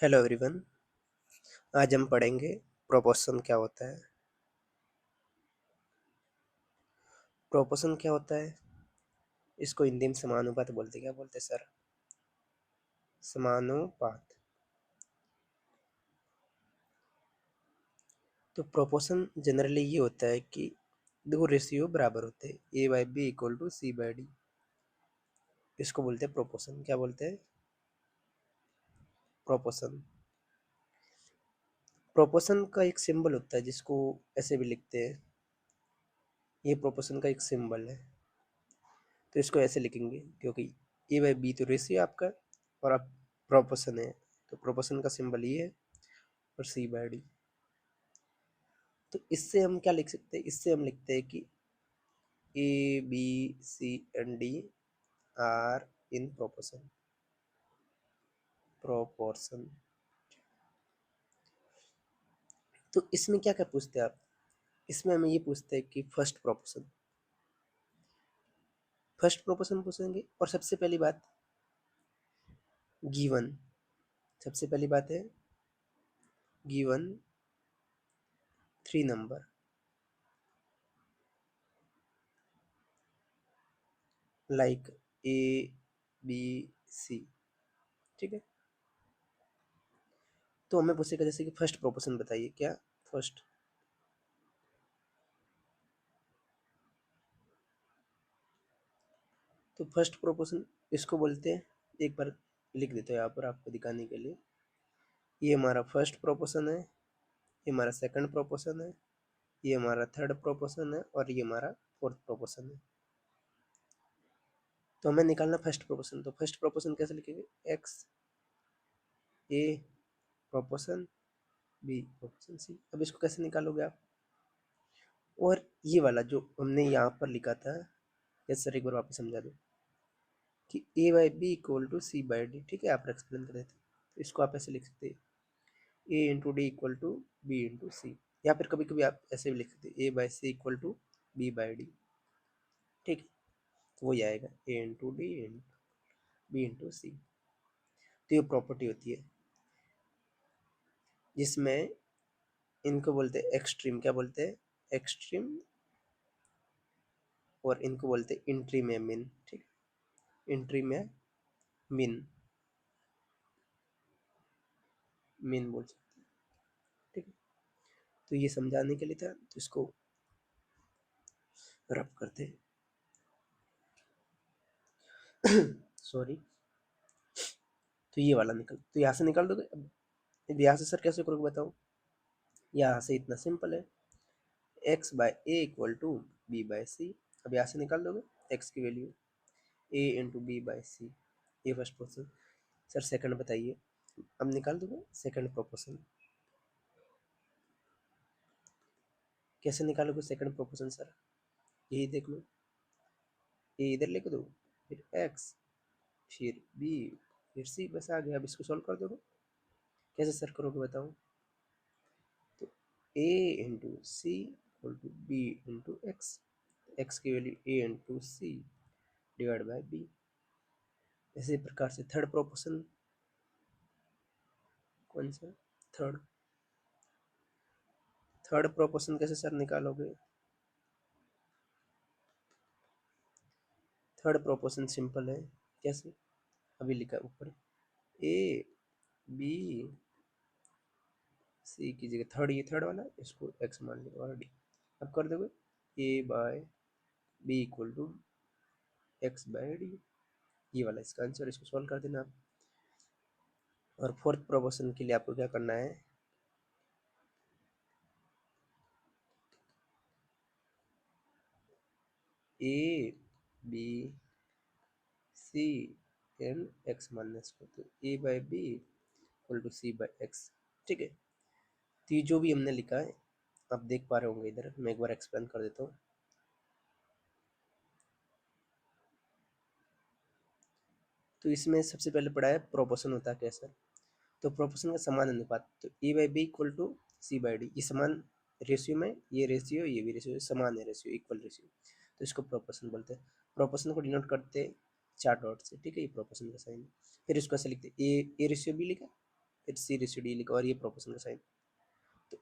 Hello everyone. आज हम पढ़ेंगे प्रोपोर्शन क्या होता है। प्रोपोर्शन क्या होता है, इसको हिंदी में समानुपात बोलते। क्या बोलते सर? समानुपात। तो प्रोपोर्शन जनरली ये होता है कि दो रेशियो बराबर होते हैं, A by B equal to C by D. इसको बोलते हैं प्रोपोर्शन। क्या बोलते हैं? प्रोपोर्शन। प्रोपोर्शन का एक सिंबल होता है जिसको ऐसे भी लिखते हैं। ये प्रोपोर्शन का एक सिंबल है, तो इसको ऐसे लिखेंगे क्योंकि ए बाई बी तो रेशियो आपका और आप प्रोपोर्शन है, तो प्रोपोर्शन का सिंबल ये है और सी बाई डी। तो इससे हम क्या लिख सकते हैं? इससे हम लिखते हैं कि A B C and D are in proportion. Proportion. तो इसमें क्या क्या पूछते हैं आप? इसमें हमें ये पूछते हैं कि फर्स्ट प्रोपोर्शन। फर्स्ट प्रोपोर्शन पूछेंगे और सबसे पहली बात गिवन। सबसे पहली बात है given 3 number like A B C. ठीक है, तो हमें पूछेगा जैसे कि फर्स्ट प्रोपोर्शन बताइए। क्या फर्स्ट? तो फर्स्ट प्रोपोर्शन इसको बोलते हैं, एक बार लिख देते हैं यहाँ पर आपको दिखाने के लिए। ये हमारा फर्स्ट प्रोपोर्शन है, ये हमारा सेकंड प्रोपोर्शन है, ये हमारा थर्ड प्रोपोर्शन है और ये हमारा फोर्थ प्रोपोर्शन है। तो हमें निकालना फर्स्ट प्रोपोर्शन। तो फर्स्ट प्रोपोर्शन कैसे लिखेंगे? एक्स ए प्रोपोर्शन बी प्रोपोर्शन सी। अब इसको कैसे निकालोगे आप? और ये वाला जो हमने यहाँ पर लिखा था, यस सर एक बार वापस समझा दो कि A by B equal to C by D. ठीक है, आप एक्सप्लेन कर देते। तो इसको आप ऐसे लिख सकते हैं, A into D equal to B into C, या फिर कभी कभी आप ऐसे भी लिख सकते हैं, A by C equal to B by D. ठीक है, तो वही आएगा A into D B into C. तो ये प्रॉपर्टी होती है जिसमें इनको बोलते हैं एक्सट्रीम। क्या बोलते हैं? एक्सट्रीम। और इनको बोलते हैं इंट्री में मिन। ठीक, इंट्री में मिन, मिन बोल सकते हैं। ठीक है, तो ये समझाने के लिए था, तो इसको रब करते हैं। सॉरी। तो ये वाला निकल, तो यहाँ से निकाल दोगे। अब यहाँ से सर कैसे करोगे बताओ? यहाँ से इतना सिंपल है, X by A equal to B by C. अब यहाँ से निकाल दोगे एक्स की value A into B by C. ये फर्स्ट प्रोपोर्शन। सर सेकंड बताइए। अब निकाल दोगे सेकंड प्रोपोर्शन। कैसे निकालोगे सेकंड प्रोपोर्शन सर? यही देख लो, ये इधर लिख दो, फिर एक्स, फिर बी, फिर सी, बस आ गया। अब इसको सॉल्व कर दोगे। कैसे सर करोगे बताओ? तो A into C equal to B into X, X की value A into C divide by B. इसी प्रकार से थर्ड प्रोपोर्शन। कौन सा? थर्ड। थर्ड प्रोपोर्शन कैसे सर निकालोगे? थर्ड प्रोपोर्शन सिंपल है। कैसे? अभी लिखा है ऊपर, ए बी सी की जगह थर्ड, ये थर्ड वाला इसको एक्स मान लिया और डी। अब कर दोगे A by B equal to X by D, ये वाला इसका आंसर। इसको सॉल्व कर देना आप। और फोर्थ प्रोपोर्शन के लिए आपको क्या करना है? A B C and X minus को, तो A by B equal to C by X. ठीक है, तो ये जो भी हमने लिखा है आप देख पा रहे होंगे। इधर मैं एक बार एक्सप्लेन कर देता हूँ। तो इसमें सबसे पहले पढ़ा है प्रोपोर्शन होता है क्या सर? तो प्रोपोर्शन का समान अनुपात। तो A by B equal to C by D, ये समान रेशियो में, ये रेशियो ये भी रेशियो समान है, रेशियो इक्वल रेशियो, तो इसको प्रोपोर्शन बोलते हैं। प्रोपोर्शन को डिनोट करते हैं 4 डॉट से। ठीक है, ये प्रोपोर्शन का साइन। फिर इसको ऐसे लिखते हैं, ए रेशियो बी लिखा, फिर सी रेशियो डी लिखा और ये प्रोपोर्शन का साइन। तो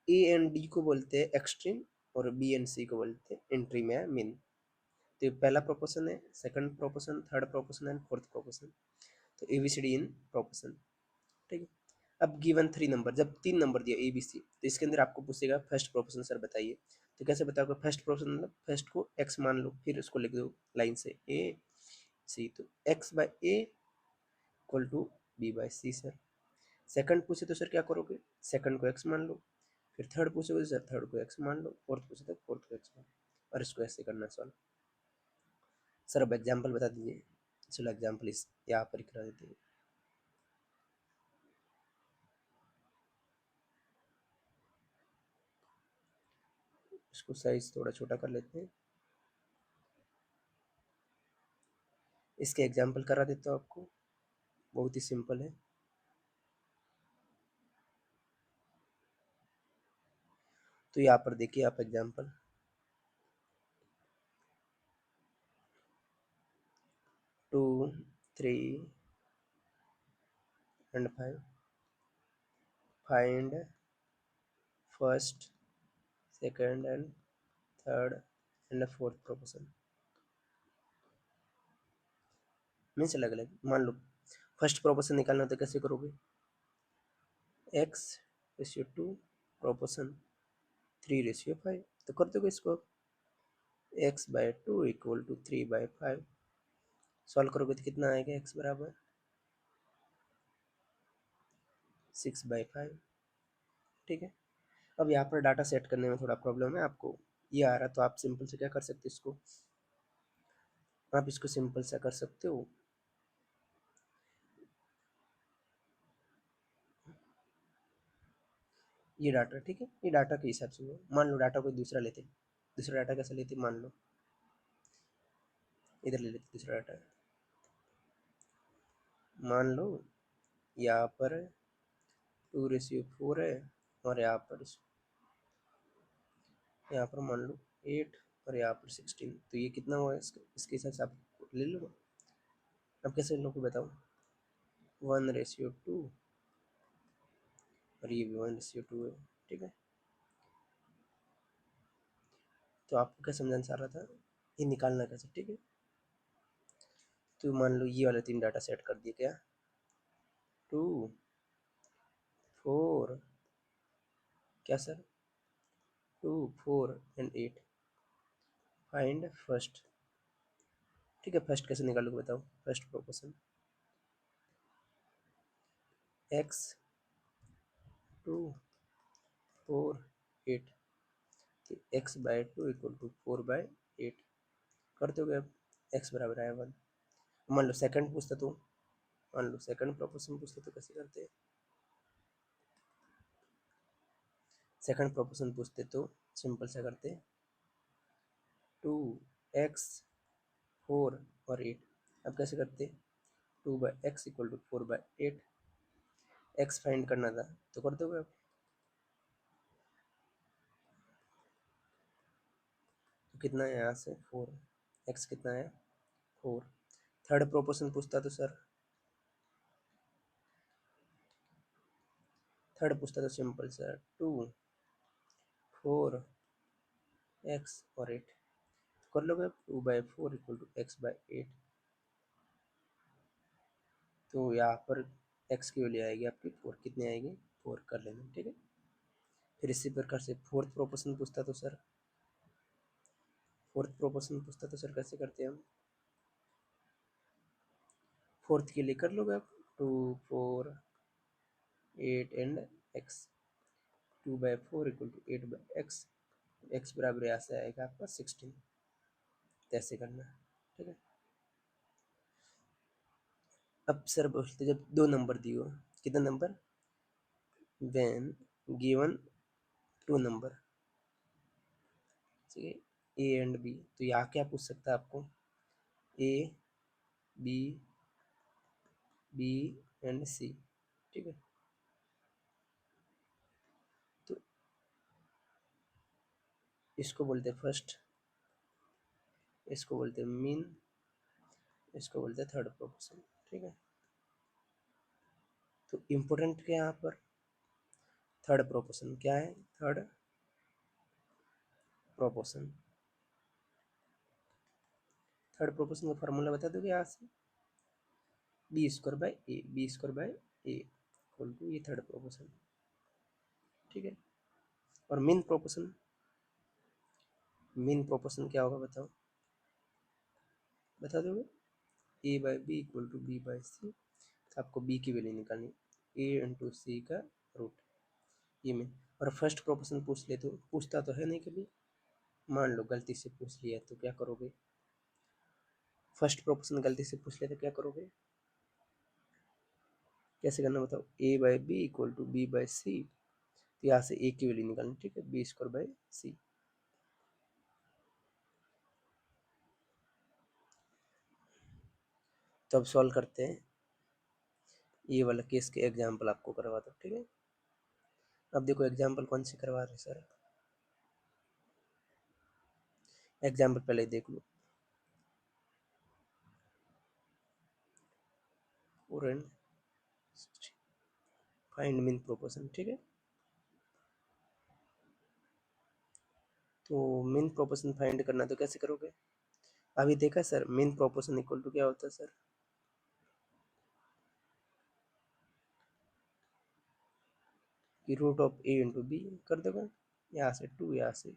ए एंड डी को बोलते हैं एक्सट्रीम और बी एंड सी को बोलते हैं इंट्रीम या मीन। तो ये पहला प्रोपोर्शन है, second proportion, third proportion and fourth proportion. तो एबीसीडी इन प्रोपोर्शन, ठीक है। अब गिवन 3 नंबर, जब 3 नंबर दिया ए बी सी, तो इसके अंदर आपको पूछेगा फर्स्ट प्रोपोर्शन सर बताइए। तो कैसे बताओगे फर्स्ट प्रोपोर्शन, मतलब फर्स्ट को एक्स मान लो, फिर उसको लिख दो लाइन से ए सी। तो X by A equal to B by C sir. Second पूछे तो सर क्या करोगे, सेकंड को एक्स मान लो, फिर थर्ड पूछोगे तो सर थर्ड को एक्स मान लो, फोर्थ पूछे तो फोर्थ को एक्स मान लो, और इसको ऐसे करना सॉल्व। सर अब एग्जाम्पल बता दीजिए। चलो एग्जाम्पल इस यहाँ पर करा देते हैं। इसको साइज थोड़ा छोटा कर लेते हैं। इसके एग्जाम्पल करा देता हूँ आपको, बहुत ही सिंपल है। तो यहाँ पर देखिए आप example, 2 3 and 5 find first second and third and fourth proportion. Means अलग अलग, मान लो फर्स्ट प्रोपोर्शन निकालना हो तो कैसे करोगे, एक्स रेशियो 2 प्रोपोर्शन 3:5, तो कर दोगे इसको X by 2 equal to 3/5। Solve करोगे तो कितना आएगा, एक्स बराबर 6/5, ठीक है। अब यहाँ पर डाटा सेट करने में थोड़ा प्रॉब्लम है आपको, ये आ रहा तो आप सिंपल से क्या कर सकते हो, इसको आप इसको सिंपल सा कर सकते हो, ये डाटा, ठीक है। ये डाटा के हिसाब से मान लो डाटा कोई दूसरा लेते, दूसरा डाटा कैसे लेते, मान लो इधर ले लेते दूसरा डाटा, मान लो यहाँ पर 2:4 है, और यहाँ पर मान लो 8 और यहाँ पर 16, तो ये कितना हुआ इसके हिसाब से आप ले लो। अब कैसे लोग बताओ, 1:2 और ये भी 1:2 है, ठीक है। तो आपको क्या समझाना चाह रहा था, ये निकालना कैसे, ठीक है। तो मान लो ये वाले 3 डाटा सेट कर दिए, क्या 2 4, क्या सर 2 4 एंड 8, फाइंड फर्स्ट, ठीक है। फर्स्ट कैसे निकालोगे बताओ, फर्स्ट प्रोपोर्शन एक्स 2 4 8, तो एक्स बाय 2 इक्वल टू 4/8 कर दोगे। अब एक्स बराबर आया 1। मान लो सेकंड पूछता तो, मान लो सेकंड प्रोपोर्शन पूछता तो कैसे करते, सेकंड प्रोपोर्शन पूछते तो सिंपल सा करते, 2x 4 और 8। अब कैसे करते, 2/x equal to 4/8, x find करना था तो कर दोगे। अब तो कितना है यहाँ से 4, एक्स कितना है 4। थर्ड प्रोपोर्शन पूछता तो सर, थर्ड पूछता तो सिंपल सर 2 4x और 8, कर लोगे। 2/4 इक्वल टू x/8, तो यहाँ पर x की वैल्यू आएगी आपकी 4, कितनी आएगी 4 कर लेना, ठीक है। फिर इसी प्रकार से फोर्थ प्रोपोर्शन पूछता तो सर, फोर्थ प्रोपोर्शन पूछता तो सर कैसे करते हैं हम, फोर्थ के लिए कर लोगे आप 2 4 8 and x, 2/4 equal to 8/x, x बराबर यहाँ से आएगा आपका 16, कैसे करना है, ठीक है। अब सर बोलते जब 2 नंबर दिए हो, कितना नंबर, when given 2 नंबर, ठीक है, ए एंड बी, तो यहाँ क्या पूछ सकता है आपको, ए बी बी एंड सी, ठीक है। तो इसको बोलते हैं फर्स्ट, इसको बोलते हैं मीन, इसको बोलते हैं थर्ड प्रोपोर्शन, ठीक है। तो इम्पोर्टेंट क्या है यहाँ पर, थर्ड प्रोपोर्शन क्या है, थर्ड प्रोपोर्शन। थर्ड प्रोपोर्शन का फॉर्मूला बता दोगे यहाँ से, B square by A, B square by A equal to ये थर्ड प्रोपोर्शन, ठीक है। और मीन प्रोपोर्शन, मीन प्रोपोर्शन क्या होगा बताओ, बता दोगे, A by B equal to B by C. आपको बी की वैल्यू निकालनी, ए इंटू सी का रूट, ये में। और फर्स्ट प्रोपोर्शन पूछ ले तो पूछता तो है नहीं कभी, मान लो गलती से पूछ लिया तो क्या करोगे, फर्स्ट प्रोपोर्शन गलती से पूछ लिया तो क्या करोगे, कैसे करना बताओ, A by B equal to B by C, तो यहाँ से ए की वैल्यू निकालनी, ठीक है, बी स्क्वायर बाई सी। तो अब सॉल्व करते हैं, ये वाला केस के एग्जाम्पल आपको करवा दो, ठीक है। अब देखो एग्जाम्पल कौन से करवा रहे सर, एग्जाम्पल पहले देख लो, फाइंड मीन प्रोपोर्शन, ठीक है। तो मीन प्रोपोर्शन फाइंड करना तो कैसे करोगे, अभी देखा sir, mean proportion equal to क्या होता है सर, कि root of A into B कर दोगे, यहाँ से 2 यहाँ से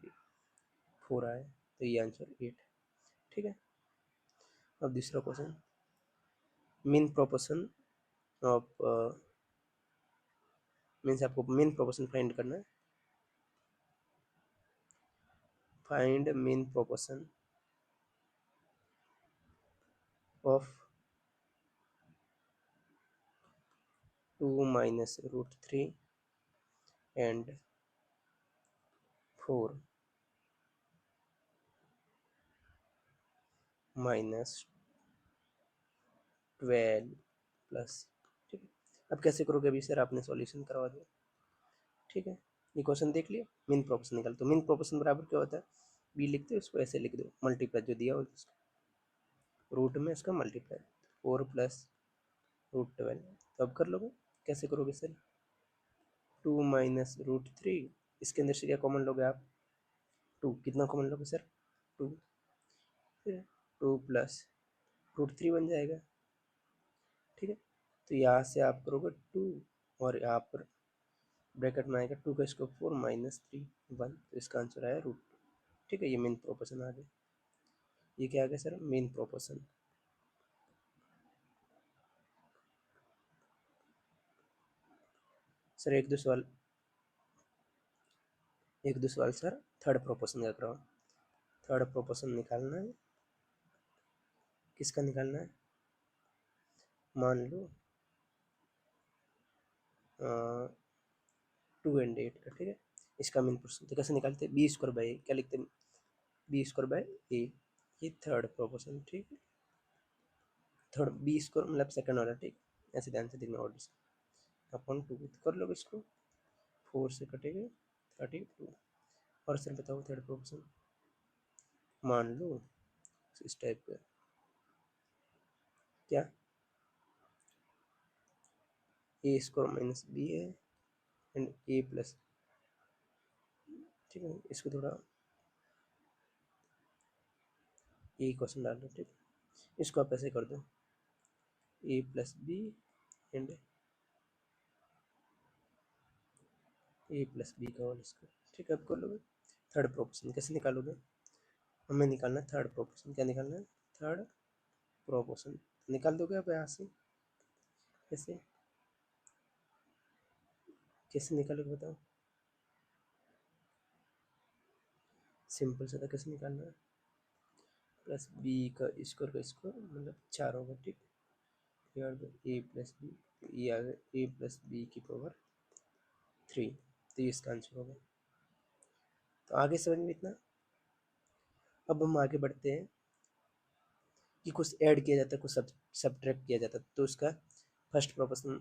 4 आए, तो ये आंसर 8, ठीक है। अब दूसरा question, mean proportion of means आपको मीन प्रोपोर्शन फाइंड करना है, find mean proportion of 2 minus root 3 and 4 minus 12 plus, ठीक है। अब कैसे करोगे, अभी सर आपने सॉल्यूशन करवा दिया, ठीक है। ये क्वेश्चन देख लिया, मीन प्रोपोर्शन निकाल, तो मीन प्रोपोर्शन बराबर क्या होता है, बी लिखते हो, इसको ऐसे लिख दो, मल्टीप्लाई जो दिया हो रूट में इसका मल्टीप्लाई, 4 प्लस रूट 12, तो अब कर लोगे, कैसे करोगे सर, 2 माइनस रूट 3, इसके अंदर से क्या कॉमन लोगे आप, 2, कितना कॉमन लोगे सर, 2, फिर 2 प्लस रूट 3 बन जाएगा, ठीक है। तो यहाँ से आप करोगे 2, और यहाँ पर ब्रैकेट में आएगा 2 का स्क्वायर 4 माइनस 3 1, तो इसका आंसर आया रूट, ठीक है। ये मेन प्रोपोर्शन आ गया, ये क्या आ गया सर, मेन प्रोपोर्शन। सर एक दो सवाल सर थर्ड प्रोपोर्शन का कराओ, थर्ड प्रोपोर्शन निकालना है, किसका निकालना है, मान लो 2 एंड 8 का, ठीक है। इसका मेन प्रोपोर्शन तो कैसे निकालते हैं, बी स्क्वायर बाई, क्या लिखते हैं, बी स्क्वायर बाई ए, ये थर्ड प्रोपोर्शन, ठीक है। थर्ड बी स्क्वायर मतलब सेकंड वाला, ठीक, ऐसे ध्यान से देखना, ऑर्डर से अपन 2 कर लो इसको, 4 से कटेगा 32, और सर बताओ थर्ड प्रोपोर्शन, मान लो इस टाइप का, क्या ए स्क्वायर माइनस बी है एंड ए प्लस, ठीक है। इसको थोड़ा ए क्वेश्चन डाल दो, ठीक, इसको आप ऐसे कर दो, A plus B and A plus B का होल स्क्वायर, ठीक है। आप कर लोगे, थर्ड प्रोपोर्शन कैसे निकालोगे, हमें निकालना है थर्ड प्रोपोर्शन, क्या निकालना है, थर्ड प्रोपोर्शन, निकाल दोगे आप यहाँ से, कैसे कैसे निकालोगे बताओ, सिंपल सा था, कैसे निकालना है, प्लस बी का स्क्वायर मतलब 4 होगा, ठीक, ए प्लस बी, ये आ गया ए प्लस बी की पावर 3, तो ये इसका आंसर होगा। तो आगे समझ में इतना। अब हम आगे बढ़ते हैं कि कुछ ऐड किया जाता है, कुछ सब्ट्रैक्ट किया जाता है, तो उसका फर्स्ट प्रोपोर्शन